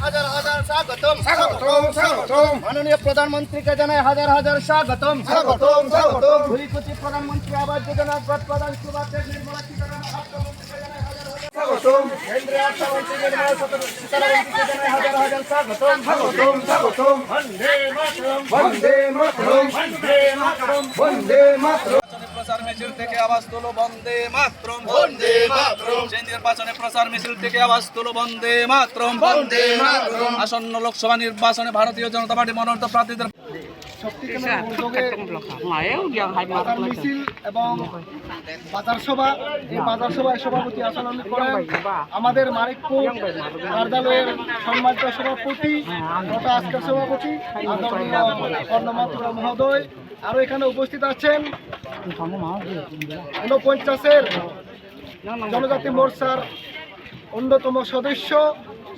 হাজার হাজার স্বাগতম স্বাগতম স্বাগতম মাননীয় প্রধানমন্ত্রীকে জানাই হাজার হাজার স্বাগতম স্বাগতম স্বাগতম কোটি প্রধানমন্ত্রী আবাস যোজনা প্রধান সুভাষ নির্মলা সীতারামন স্বাগতম কেন্দ্রীয় অর্থমন্ত্রী নির্মলা সীতারামনকে জানাই হাজার হাজার স্বাগতম স্বাগতম স্বাগতম বন্দে মাতরম বন্দে মাতরম বন্দে মাতরম বন্দে মাতরম প্রচার মিছিল থেকে আওয়াজ তোলো বন্দে মাতরম বন্দে মাতরম নির্বাচনে প্রচার মিছিল থেকে আওয়াজ তোলো বন্দে মাতরম বন্দে মাতরম আসন্ন লোকসভা নির্বাচনে ভারতীয় জনতা পার্টি মনোনীত প্রার্থীদের মিছিল এবং বাজার সভা এই বাজার সভায় সভাপতি আসন করেন আমাদের মানিকপুর কার্যালয়ের সম্মানিত সভাপতি তথা আজকের সভাপতি আদরণীয় কর্ণমাত্র মহোদয়। আরো এখানে উপস্থিত আছেন 49-এর জনজাতি মোর্চার অন্যতম সদস্য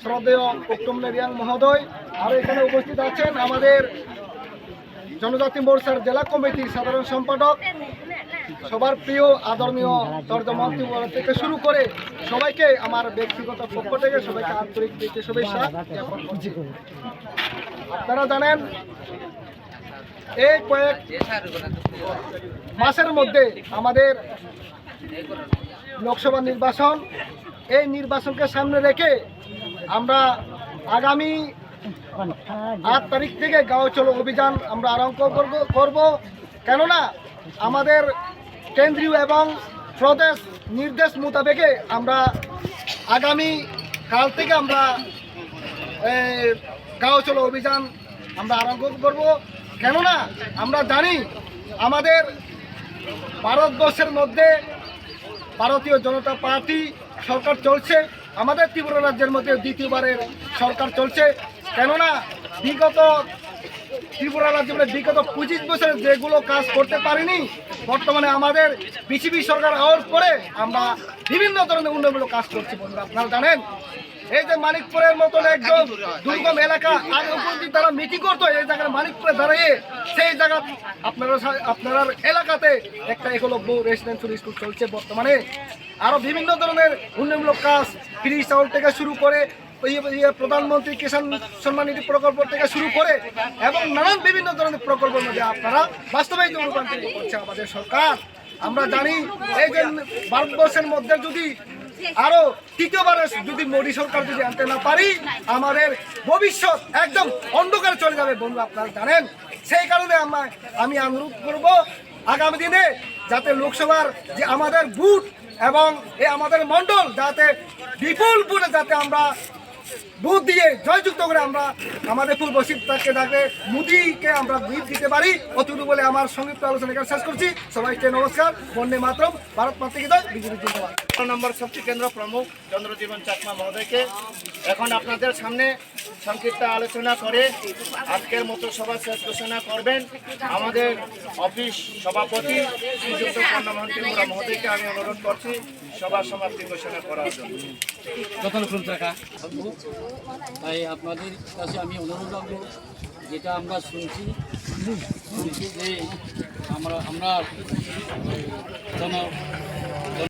শ্রদ্ধেয় উত্তম রিয়াং মহোদয়। আরো এখানে উপস্থিত আছেন আমাদের জনজাতি মোর্চার জেলা কমিটির সাধারণ সম্পাদক সবার প্রিয় আদরণীয় তর্জমন্ত্রী থেকে শুরু করে সবাইকে আমার ব্যক্তিগত পক্ষ থেকে সবাইকে আন্তরিক শুভেচ্ছা জ্ঞাপন করছি। আপনারা জানেন এই কয়েক মাসের মধ্যে আমাদের লোকসভা নির্বাচন, এই নির্বাচনকে সামনে রেখে আমরা আগামী 8 তারিখ থেকে গাঁও চলো অভিযান আমরা আরম্ভ করব। কেননা আমাদের কেন্দ্রীয় এবং প্রদেশ নির্দেশ মোতাবেকে আমরা আগামী কাল থেকে আমরা গাঁও চলো অভিযান আমরা আরম্ভ করব। কেননা আমরা জানি আমাদের ভারতবর্ষের মধ্যে ভারতীয় জনতা পার্টি সরকার চলছে, আমাদের ত্রিপুরা রাজ্যের মধ্যে দ্বিতীয়বারের সরকার চলছে। কেননা বিগত ত্রিপুরা রাজ্যে বিগত 25 বছরে যেগুলো কাজ করতে পারিনি, বর্তমানে আমাদের বিজেপি সরকার হওয়ার পরে আমরা বিভিন্ন ধরনের উন্নয়নমূলক কাজ করছি। বন্ধুরা আপনারা জানেন এই যে মানিকপুরের মতন একদম দুর্গম এলাকা আগে উপস্থিত তারা মিটিং করতো, এই জায়গায় মানিকপুরে দাঁড়িয়ে সেই জায়গা আপনার এলাকাতে একটা একলব্য রেসিডেন্সিয়াল স্কুল চলছে। বর্তমানে আরো বিভিন্ন ধরনের উন্নয়নমূলক কাজ ফ্রি চাউল থেকে শুরু করে প্রধানমন্ত্রী কিষাণ সম্মান নিধি প্রকল্প থেকে শুরু করে এবং নানান বিভিন্ন ধরনের প্রকল্পের মধ্যে আপনারা বাস্তবায়িত রূপান্তরিত করছে আমাদের সরকার। আমরা জানি এই যে ভারতবর্ষের মধ্যে যদি আরো তৃতীয়বারে যদি মোদী সরকার যদি আনতে না পারি, আমাদের ভবিষ্যৎ একদম অন্ধকারে চলে যাবে। বন্ধু আপনারা জানেন, সেই কারণে আমি অনুরোধ করব আগামী দিনে যাতে লোকসভার যে আমাদের বুথ এবং আমাদের মন্ডল যাতে বিপুল ভোটে যাতে আমরা বুথ দিয়ে জয়যুক্ত করে আমরা আমাদের পূর্ব শীতকে ডাকে মোদীকে আমরা ভিত দিতে পারি। অতটুকু বলে আমার সংক্ষিপ্ত আলোচনা এখানে শেষ করছি। সবাইকে নমস্কার, বন্দে মাতরম, ভারত মাতৃ কি জয়, বিজেপি জিন্দাবাদ। নম্বর শক্তি কেন্দ্র প্রমুখ চন্দ্রজীবন চাকমা মহোদয়কে এখন আপনাদের সামনে সংক্ষিপ্ত আলোচনা করে আজকের মতো সভা শেষ ঘোষণা করবেন আমাদের অফিস সভাপতি শ্রীযুক্ত কর্ণমন্ত্রী মহোদয়কে আমি অনুরোধ করছি সভা সমাপ্তি ঘোষণা করার জন্য। তাই আপনাদের কাছে আমি অনুরোধ রাখবো, যেটা আমরা শুনছি যে আমরা